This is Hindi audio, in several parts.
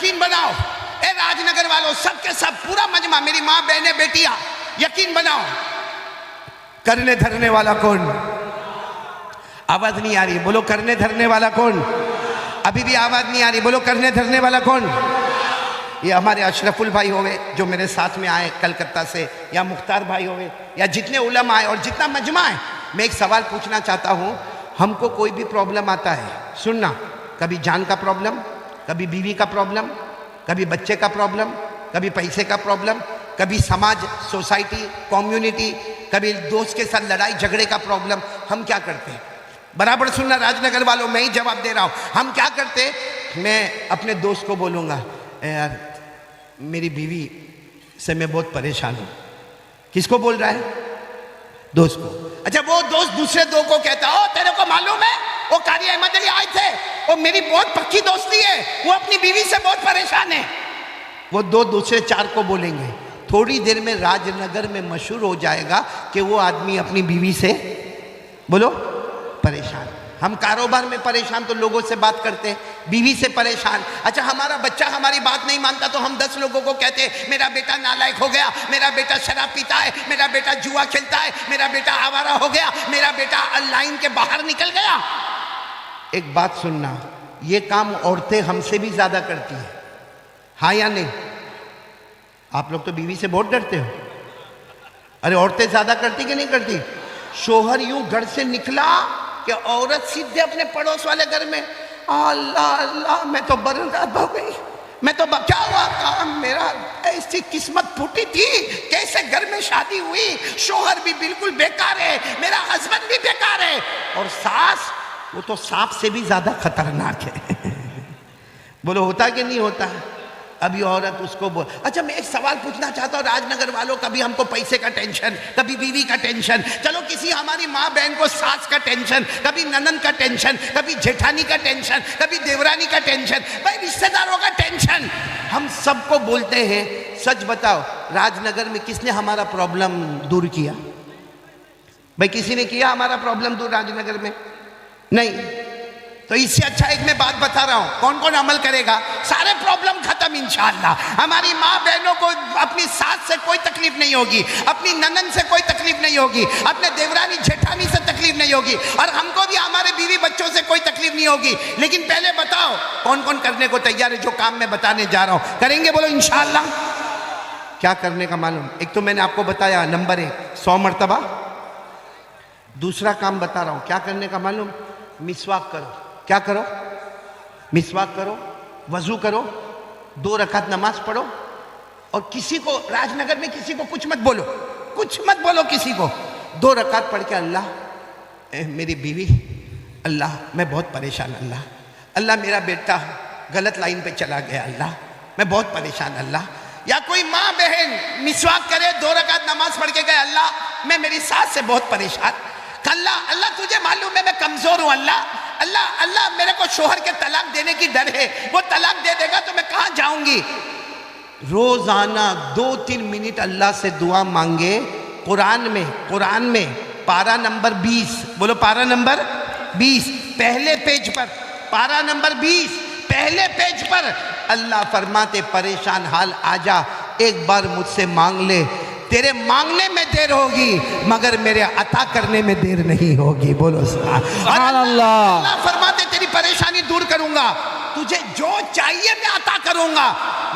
यकीन बनाओ ए राजनगर वालों, सबके सब पूरा मजमा, मेरी माँ बहने बेटियां, यकीन बनाओ करने धरने वाला कौन? आवाज नहीं आ रही, बोलो करने धरने वाला कौन? अभी भी आवाज नहीं आ रही, बोलो करने धरने वाला कौन? ये हमारे अशरफुल भाई होवे जो मेरे साथ में आए कलकत्ता से, या मुख्तार भाई होवे, या जितने उलमा आए और जितना मजमा है। मैं एक सवाल पूछना चाहता हूँ, हमको कोई भी प्रॉब्लम आता है, सुनना, कभी जान का प्रॉब्लम, कभी बीवी का प्रॉब्लम, कभी बच्चे का प्रॉब्लम, कभी पैसे का प्रॉब्लम, कभी समाज सोसाइटी कम्युनिटी, कभी दोस्त के साथ लड़ाई झगड़े का प्रॉब्लम, हम क्या करते हैं? बराबर सुनना राजनगर वालों, मैं ही जवाब दे रहा हूँ। हम क्या करते? मैं अपने दोस्त को बोलूँगा, यार मेरी बीवी से मैं बहुत परेशान हूँ। किसको बोल रहा है? दोस्त को। अच्छा, वो दोस्त दूसरे दो को कहता, ओ तेरे को मालूम है वो कारी अहमद अली आए थे, वो मेरी बहुत पक्की दोस्ती है, वो अपनी बीवी से बहुत परेशान है। वो दो दूसरे चार को बोलेंगे, थोड़ी देर में राजनगर में मशहूर हो जाएगा कि वो आदमी अपनी बीवी से, बोलो, परेशान। हम कारोबार में परेशान तो लोगों से बात करते हैं, बीवी से परेशान। अच्छा, हमारा बच्चा हमारी बात नहीं मानता तो हम 10 लोगों को कहते हैं मेरा बेटा नालायक हो गया, मेरा बेटा शराब पीता है, मेरा बेटा जुआ खेलता है, मेरा बेटा आवारा हो गया, मेरा बेटा लाइन के बाहर निकल गया। एक बात सुनना, ये काम औरतें हमसे भी ज्यादा करती हैं, हाँ या नहीं? आप लोग तो बीवी से बहुत डरते हो। अरे औरतें ज्यादा करती कि नहीं करती? शोहर यूं घर से निकला कि औरत सीधे अपने पड़ोस वाले घर में, अल्लाह अल्लाह मैं तो बर्बाद हो गई, मैं तो क्या हुआ काम, मेरा ऐसी किस्मत फूटी थी, कैसे घर में शादी हुई, शोहर भी बिल्कुल बेकार है, मेरा हस्बैंड भी बेकार है, और सास वो तो सांप से भी ज्यादा खतरनाक है। बोलो होता कि नहीं होता? अभी औरत उसको बोल। अच्छा, मैं एक सवाल पूछना चाहता हूँ राजनगर वालों, कभी हमको पैसे का टेंशन, कभी बीवी का टेंशन, चलो किसी हमारी माँ बहन को सास का टेंशन, कभी ननद का टेंशन, कभी जेठानी का टेंशन, कभी देवरानी का टेंशन, भाई रिश्तेदारों का टेंशन, हम सबको बोलते हैं। सच बताओ, राजनगर में किसने हमारा प्रॉब्लम दूर किया? भाई किसी ने किया हमारा प्रॉब्लम दूर राजनगर में? नहीं। तो इससे अच्छा एक मैं बात बता रहा हूं, कौन कौन अमल करेगा, सारे प्रॉब्लम खत्म इंशाअल्लाह। हमारी माँ बहनों को अपनी सास से कोई तकलीफ नहीं होगी, अपनी ननन से कोई तकलीफ नहीं होगी, अपने देवरानी जेठानी से तकलीफ नहीं होगी, और हमको भी हमारे बीवी बच्चों से कोई तकलीफ नहीं होगी। लेकिन पहले बताओ कौन कौन करने को तैयार है? जो काम मैं बताने जा रहा हूं करेंगे, बोलो इंशाअल्लाह। क्या करने का मालूम? एक तो मैंने आपको बताया, नंबर 1 100 मरतबा। दूसरा काम बता रहा हूं, क्या करने का मालूम? मिसवाक करो। क्या करो? मिसवाक करो, वजू करो, 2 रकात नमाज पढ़ो, और किसी को राजनगर में किसी को कुछ मत बोलो, कुछ मत बोलो किसी को। 2 रकात पढ़ के, अल्लाह मेरी बीवी, अल्लाह मैं बहुत परेशान, अल्लाह अल्लाह मेरा बेटा गलत लाइन पे चला गया, अल्लाह मैं बहुत परेशान, अल्लाह। या कोई माँ बहन मिसवाक करे, 2 रकात नमाज पढ़ के गए, अल्लाह मैं मेरी सास से बहुत परेशान, अल्लाह अल्लाह तुझे मालूम है मैं कमजोर हूं, अल्लाह अल्लाह अल्लाह मेरे को शोहर के तलाक देने की डर है, वो तलाक दे देगा तो मैं कहां जाऊंगी। रोजाना 2-3 मिनट अल्लाह से दुआ मांगे। कुरान में पारा नंबर 20, बोलो पारा नंबर 20, पहले पेज पर, पारा नंबर 20 पहले पेज पर अल्लाह फरमाते, परेशान हाल आजा, एक बार मुझसे मांग ले, तेरे मांगने में देर होगी मगर मेरे अता करने में देर नहीं होगी। बोलो सुभान अल्लाह। अल्लाह फरमाते तेरी परेशानी दूर करूंगा, तुझे जो चाहिए मैं अता करूंगा।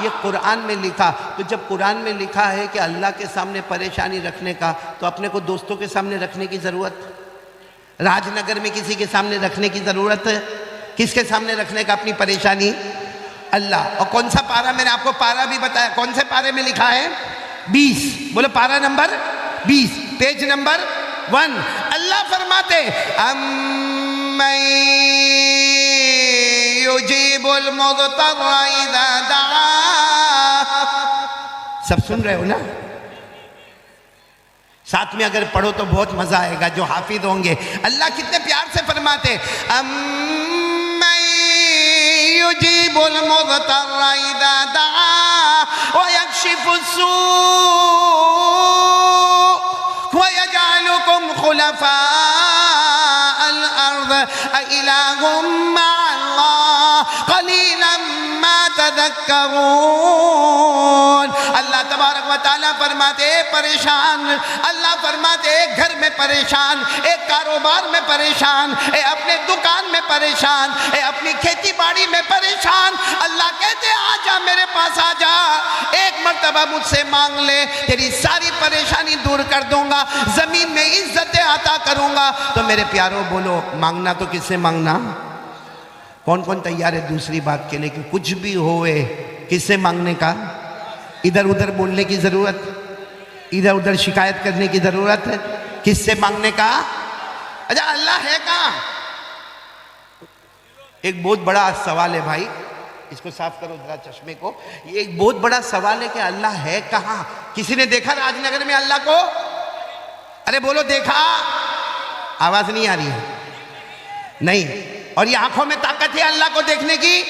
ये कुरान में लिखा। तो जब कुरान में लिखा है कि अल्लाह के सामने परेशानी रखने का, तो अपने को दोस्तों के सामने रखने की जरूरत, राजनगर में किसी के सामने रखने की जरूरत है? किसके सामने रखने का अपनी परेशानी? अल्लाह। और कौन सा पारा, मैंने आपको पारा भी बताया, कौन से पारे में लिखा है? 20, बोलो पारा नंबर 20 पेज नंबर 1। अल्लाह फरमाते, युजीबुल मुज़्तर्रा इज़ा दआ। सब सुन रहे हो ना? साथ में अगर पढ़ो तो बहुत मजा आएगा जो हाफिज होंगे। अल्लाह कितने प्यार से फरमाते, युजीबुल मुज़्तर्रा इज़ा दआ वयक्शिफुस्सू वयजअलुकुम खुलफाअल अर्द अइलाहुम मअल्लाह क़लीलन मा यतज़क्करून। अल्लाह तबारक व तआला फरमाते परेशान, अल्लाह फरमाते घर में परेशान, एक कारोबार में परेशान, अपने दुकान में परेशान, अपनी खेती बाड़ी में परेशान। अल्लाह कहते आजा मेरे पास आजा, एक मर्तबा मुझसे मांग ले, तेरी सारी परेशानी दूर कर दूंगा, जमीन में इज्जतें अता करूंगा। तो मेरे प्यारों बोलो मांगना तो किससे मांगना? कौन कौन तैयार है दूसरी बात के लिए कि कुछ भी होए किससे मांगने का? इधर उधर बोलने की जरूरत, इधर उधर शिकायत करने की जरूरत है? किससे मांगने का? अच्छा अल्लाह है कहाँ? एक बहुत बड़ा सवाल है भाई, इसको साफ करो जरा चश्मे को। ये एक बहुत बड़ा सवाल है कि अल्लाह है कहाँ? किसी ने देखा राजनगर में अल्लाह को? अरे बोलो देखा? आवाज नहीं आ रही है? नहीं। और ये आंखों में ताकत है अल्लाह को देखने की?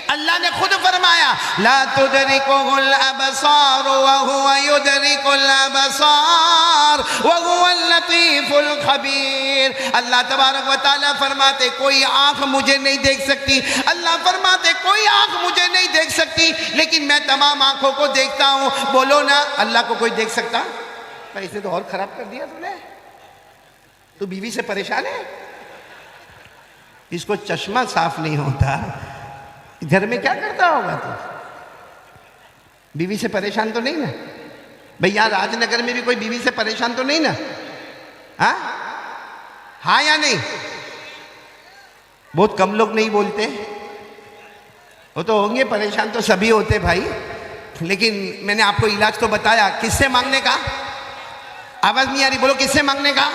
अल्लाह ने खुद फरमाया ला तुदरिकुल अबसार व हुवा युदरिकुल अबसार व हुवल लतीफुल खबीर। अल्लाह तबारक व तआला फरमाते कोई आंख मुझे नहीं देख सकती, अल्लाह फरमाते कोई आंख मुझे नहीं देख सकती, लेकिन मैं तमाम आंखों को देखता हूं। बोलो ना अल्लाह को कोई देख सकता? ऐसे तो और खराब कर दिया तूने। तू बीवी से परेशान है, इसको चश्मा साफ नहीं होता, घर में क्या करता होगा तू? बीवी से परेशान तो नहीं ना? भाई यहाँ राजनगर में भी कोई बीवी से परेशान तो नहीं ना? हाँ या नहीं? बहुत कम लोग नहीं बोलते, वो तो होंगे परेशान, तो सभी होते भाई। लेकिन मैंने आपको इलाज तो बताया। किससे मांगने का? आवाज नहीं आ रही, बोलो किससे मांगने का?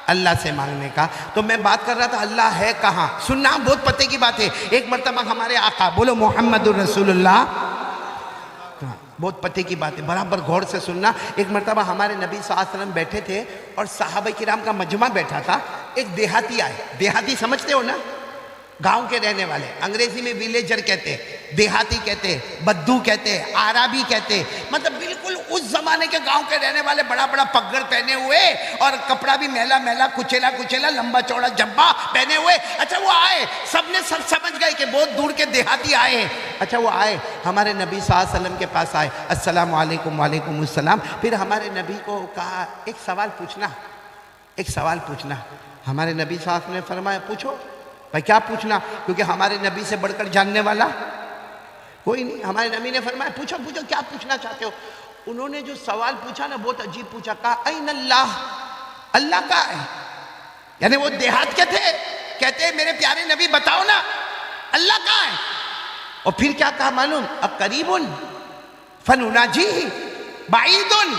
अल्लाह से मांगने का। तो मैं बात कर रहा था अल्लाह है कहाँ? सुनना बहुत पते की बात है। एक मर्तबा हमारे आका, बोलो मोहम्मदुर रसूलुल्लाह, बहुत पते की बात है, बराबर गौर से सुनना। एक मर्तबा हमारे नबी सल्लल्लाहु अलैहि वसल्लम बैठे थे और सहाबा किराम का मजमा बैठा था। एक देहाती आए, देहाती समझते हो ना, गांव के रहने वाले, अंग्रेजी में विलेजर कहते, देहाती कहते, बद्दू कहते, आराबी कहते, मतलब बिल्कुल उस जमाने के गांव के रहने वाले, बड़ा बड़ा पगड़ पहने हुए और कपड़ा भी मैला मैला, कुचेला कुचेला, लंबा चौड़ा जब्बा पहने हुए। अच्छा वो आए, सबने सब समझ गए कि बहुत दूर के देहाती आए हैं। अच्छा वो आए, हमारे नबी सल्लल्लाहु अलैहि वसल्लम के पास आए, अस्सलाम वालेकुम। वालेकुम अस्सलाम। फिर हमारे नबी को कहा एक सवाल पूछना, एक सवाल पूछना। हमारे नबी सल्लल्लाहु अलैहि वसल्लम ने फरमाया पूछो। भाई क्या पूछना? क्योंकि हमारे नबी से बढ़कर जानने वाला कोई नहीं। हमारे नबी ने फरमाया पूछो पूछो, क्या पूछना चाहते हो? उन्होंने जो सवाल पूछा ना बहुत अजीब पूछा। कहा ऐन अल्लाह, अल्लाह का है। यानी वो देहात के थे, कहते हैं मेरे प्यारे नबी बताओ ना अल्लाह का है। और फिर क्या कहा मालूम? अब करीबुन फनुनाजी बाईदुन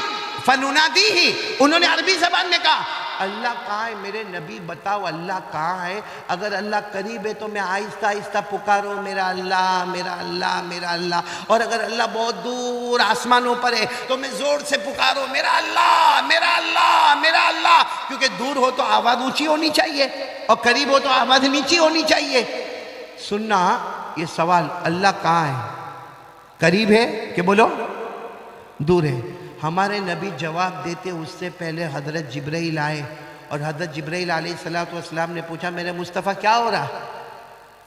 फनुनादी ही। उन्होंने अरबी जबान में कहा अल्लाह कहाँ है मेरे नबी बताओ, अल्लाह कहाँ है? अगर अल्लाह करीब है तो मैं आहिस्ता आहिस्ता पुकारो मेरा अल्लाह मेरा अल्लाह मेरा अल्लाह, और अगर अल्लाह बहुत दूर आसमानों पर है तो मैं जोर से पुकारो मेरा अल्लाह मेरा अल्लाह मेरा अल्लाह। क्योंकि दूर हो तो आवाज ऊंची होनी चाहिए और करीब हो तो आवाज नीची होनी चाहिए। सुनना ये सवाल, अल्लाह कहाँ है? करीब है कि बोलो दूर है? हमारे नबी जवाब देते उससे पहले हजरत जिब्राइल आए और हजरत जिब्राइल अलैहिस्सलातु वस्सलाम ने पूछा मेरे मुस्तफ़ा क्या हो रहा?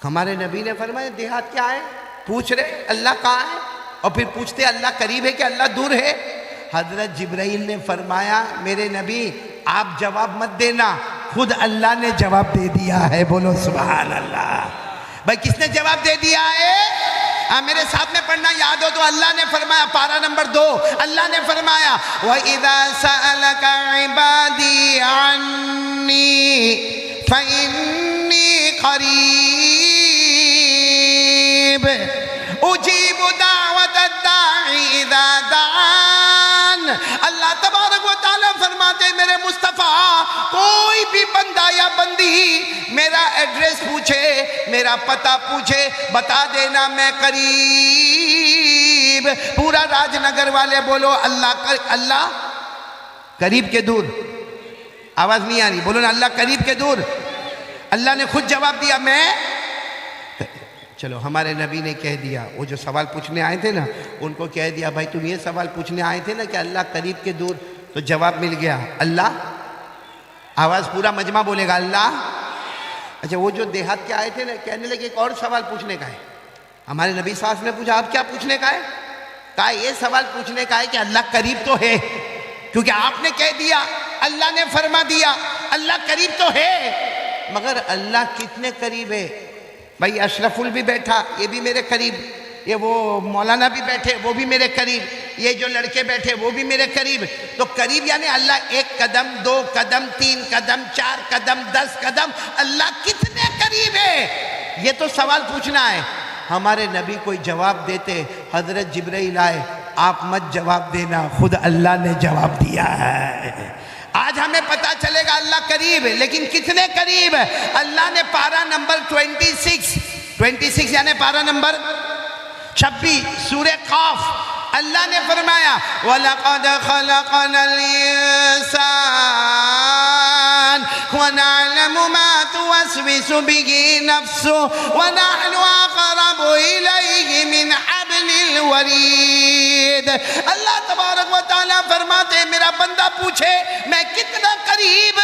हमारे नबी ने फरमाया देहात क्या है? पूछ रहे अल्लाह कहाँ है, और फिर पूछते अल्लाह करीब है कि अल्लाह दूर है? हजरत जिब्राइल ने फरमाया मेरे नबी आप जवाब मत देना, खुद अल्लाह ने जवाब दे दिया है। बोलो सुभान अल्लाह। भाई किसने जवाब दे दिया है? मेरे साथ में पढ़ना याद हो तो अल्लाह ने फरमाया, पारा नंबर 2, अल्लाह ने फरमाया व इज़ा सअलका इबादी अन्नी फइन्नी क़रीब उजीबु दावतद दाई इज़ा दान। अल्लाह तबारक व तआला फरमाते मेरे मुस्तफ़ा कोई भी बंदा या बंदी मेरा एड्रेस पूछे, मेरा पता पूछे, बता देना मैं करीब। पूरा राजनगर वाले बोलो अल्लाह अल्लाह करीब के दूर। आवाज नहीं आ रही, बोलो ना अल्लाह करीब के दूर। अल्लाह ने खुद जवाब दिया मैं। चलो हमारे नबी ने कह दिया, वो जो सवाल पूछने आए थे ना उनको कह दिया भाई तुम ये सवाल पूछने आए थे ना कि अल्लाह करीब के दूर, तो जवाब मिल गया अल्लाह। आवाज पूरा मजमा बोलेगा अल्लाह। अच्छा वो जो देहात के आए थे ना कहने लगे एक और सवाल पूछने का है। हमारे नबी साहब ने पूछा आप क्या पूछने का है? कहा ये सवाल पूछने का है कि अल्लाह करीब तो है, क्योंकि आपने कह दिया, अल्लाह ने फरमा दिया अल्लाह करीब तो है, मगर अल्लाह कितने करीब है? भाई अशरफुल भी बैठा, ये भी मेरे करीब, ये वो मौलाना भी बैठे, वो भी मेरे करीब, ये जो लड़के बैठे वो भी मेरे करीब। तो करीब यानी अल्लाह 1 कदम, 2 कदम, 3 कदम, 4 कदम, 10 कदम, अल्लाह कितने करीब है, ये तो सवाल पूछना है। हमारे नबी कोई जवाब देते, हजरत जिब्राइल आए, आप मत जवाब देना, खुद अल्लाह ने जवाब दिया है। आज हमें पता चलेगा अल्लाह करीब है, लेकिन कितने करीब है? अल्लाह ने पारा नंबर 26 यानी पारा नंबर 26 सूरह काफ, अल्लाह ने फरमाया वलक़द खलक़नल इंसान व नअलमु मा तुवस्विसु बिही नफ्सुहु व नहनु अक़रबु इलैहि मिन हब्लिल वरीद। अल्लाह तबारक व तआला फरमाते मेरा बंदा पूछे मैं कितना करीब,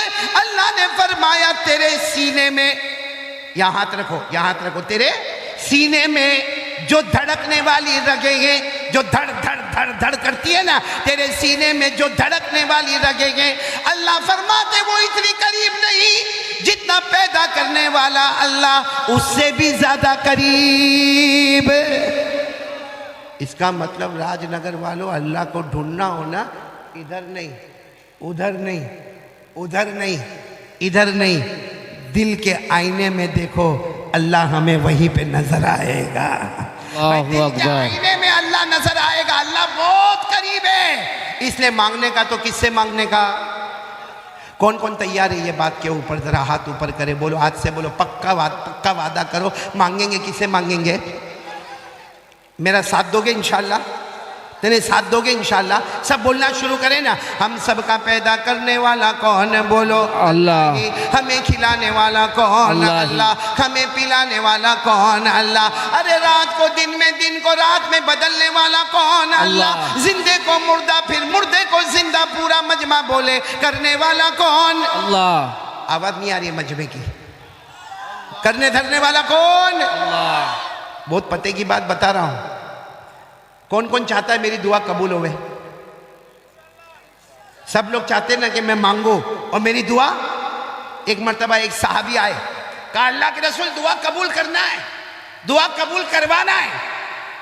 अल्लाह ने फरमाया तेरे सीने में, यहाँ हाथ रखो, यहाँ हाथ रखो, तेरे सीने में जो धड़कने वाली रगें हैं, जो धड़ धड़ धड़ धड़ करती है ना, तेरे सीने में जो धड़कने वाली रगें हैं, अल्लाह फरमाते वो इतनी करीब नहीं जितना पैदा करने वाला अल्लाह उससे भी ज्यादा करीब। इसका मतलब राजनगर वालों, अल्लाह को ढूंढना हो ना, इधर नहीं, उधर नहीं, उधर नहीं, इधर नहीं, दिल के आईने में देखो, अल्लाह हमें वहीं पे नजर आएगा। दिल के आईने में अल्लाह नजर आएगा, अल्लाह बहुत करीब है। इसलिए मांगने का तो किससे मांगने का? कौन कौन तैयार है ये बात के ऊपर जरा हाथ ऊपर करे, बोलो, आज से बोलो पक्का वादा करो, मांगेंगे किससे मांगेंगे? मेरा साथ दोगे इंशाल्लाह? तेरे साथ दोगे इंशाल्लाह? सब बोलना शुरू करें ना, हम सबका पैदा करने वाला कौन? बोलो अल्लाह। हमें खिलाने वाला कौन? अल्लाह। हमें पिलाने वाला कौन? अल्लाह। अरे रात को दिन में, दिन को रात में बदलने वाला कौन? अल्लाह। जिंदे को मुर्दा, फिर मुर्दे को जिंदा, पूरा मजमा बोले करने वाला कौन? अल्लाह। आवाज नहीं आ रही है मजमे की? करने धरने वाला कौन? अल्लाह। बहुत पते की बात बता रहा हूं। कौन कौन चाहता है मेरी दुआ कबूल होवे? सब लोग चाहते हैं ना कि मैं मांगू और मेरी दुआ। एक मर्तबा एक साहबी आए, कहा अल्लाह के रसूल दुआ कबूल करना है, दुआ कबूल करवाना है,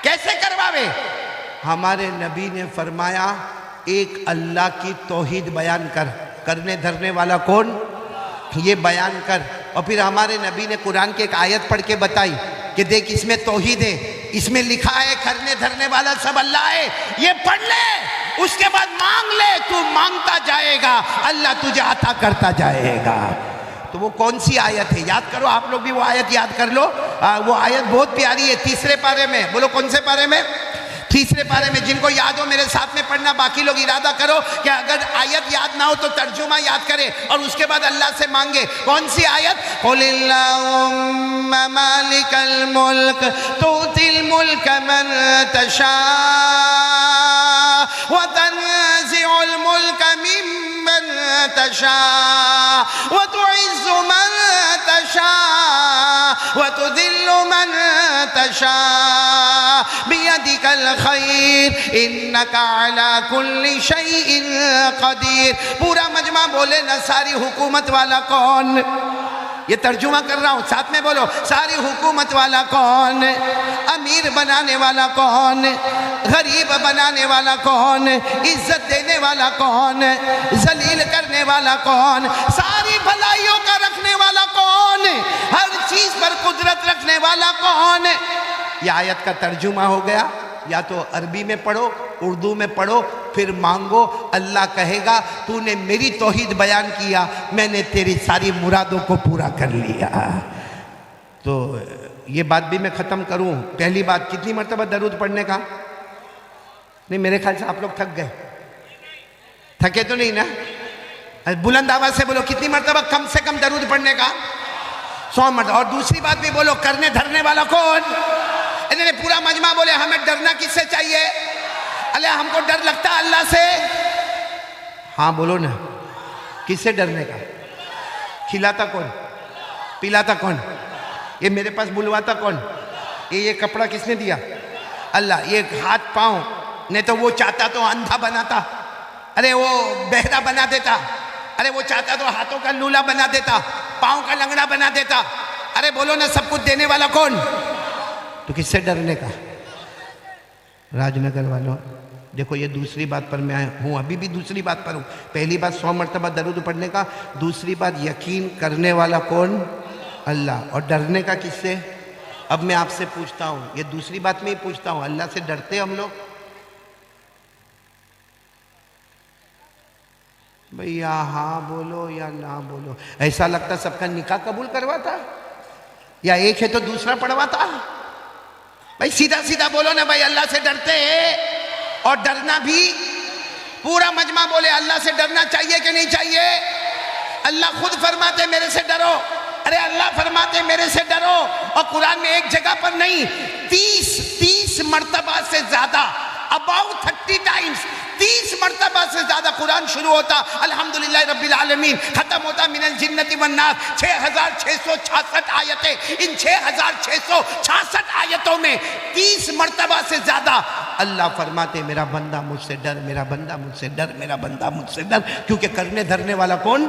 कैसे करवावे? हमारे नबी ने फरमाया एक अल्लाह की तौहीद बयान कर, करने धरने वाला कौन ये बयान कर। और फिर हमारे नबी ने कुरान की एक आयत पढ़ के बताई कि देख इसमें तौहीद है, इसमें लिखा है करने धरने वाला सब अल्लाह है, ये पढ़ ले, उसके बाद मांग ले, तू मांगता जाएगा, अल्लाह तुझे अता करता जाएगा। तो वो कौन सी आयत है याद करो, आप लोग भी वो आयत याद कर लो। वो आयत बहुत प्यारी है, 3 पारे में। बोलो कौन से पारे में? 3 पारे में। जिनको याद हो मेरे साथ में पढ़ना, बाकी लोग इरादा करो कि अगर आयत याद ना हो तो तर्जुमा याद करें और उसके बाद अल्लाह से मांगे। कौन सी आयत? कुलिल्लाहुम्मा मालिकल मुल्क तुतिल मुल्क मन तशा व तनज़िउल मुल्क मिम्मन तशा व तुइज़्ज़ु मन तशा व तुदिल्लु मन तशा बियदिकल खैर इन्नका अला कुल्ली शैइन कदीर। पूरा मजमा बोले ना, सारी हुकूमत वाला कौन? ये तर्जुमा कर रहा हूँ, साथ में बोलो, सारी हुकूमत वाला कौन? अमीर बनाने वाला कौन? गरीब बनाने वाला कौन? इज्जत देने वाला कौन? जलील करने वाला कौन? सारी भलाइयों का रखने वाला कौन? हर चीज पर कुदरत रखने वाला कौन? यह आयत का तर्जुमा हो गया। या तो अरबी में पढ़ो, उर्दू में पढ़ो, फिर मांगो, अल्लाह कहेगा तूने मेरी तौहीद बयान किया, मैंने तेरी सारी मुरादों को पूरा कर लिया। तो ये बात भी मैं ख़त्म करूं। पहली बात, कितनी मरतबा दरूद पढ़ने का? नहीं, मेरे ख्याल से आप लोग थक गए। थके तो नहीं ना? बुलंद आवाज से बोलो, कितनी मरतबा कम से कम दरूद पढ़ने का? 100 मरतबा। और दूसरी बात भी बोलो, करने धरने वाला कौन? इन्होंने पूरा मजमा बोले हमें डरना किससे चाहिए? अल्लाह, हमको डर लगता है अल्लाह से। हाँ बोलो ना, किससे डरने का? खिलाता कौन? पिलाता कौन? ये मेरे पास बुलवाता कौन? ये कपड़ा किसने दिया? अल्लाह। ये हाथ पांव नहीं तो वो चाहता तो अंधा बनाता, अरे वो बहरा बना देता, अरे वो चाहता तो हाथों का लूला बना देता, पांव का लंगड़ा बना देता। अरे बोलो ना, सब कुछ देने वाला कौन? तो किससे डरने का? राजनगर वालों देखो, ये दूसरी बात पर मैं हूँ, अभी भी दूसरी बात पर हूँ। पहली बात 100 मरतबा दरूद पढ़ने का, दूसरी बात यकीन करने वाला कौन? अल्लाह। और डरने का किससे? अब मैं आपसे पूछता हूँ, ये दूसरी बात में ही पूछता हूँ, अल्लाह से डरते हम लोग? भैया हाँ बोलो या ना बोलो। ऐसा लगता सबका निकाह कबूल करवाता, या एक है तो दूसरा पढ़वाता? भाई सीधा सीधा बोलो ना भाई, अल्लाह से डरते हैं? और डरना भी पूरा मजमा बोले अल्लाह से डरना चाहिए कि नहीं चाहिए? अल्लाह खुद फरमाते मेरे से डरो। अरे अल्लाह फरमाते मेरे से डरो, और कुरान में एक जगह पर नहीं 30 मर्तबा से ज्यादा, अबाउट 30 टाइम्स, 30 मर्तबा से ज्यादा कुरान शुरू होता अल्हम्दुलिल्लाह रब्बिल आलमीन, खत्म होता मिनल जिन्नति वन नास। 6666 आयतें, इन 6666 आयतों में 30 मर्तबा से ज्यादा अल्लाह फरमाते मेरा बंदा मुझसे डर, मेरा बंदा मुझसे डर, मेरा बंदा मुझसे डर। क्योंकि करने धरने वाला कौन?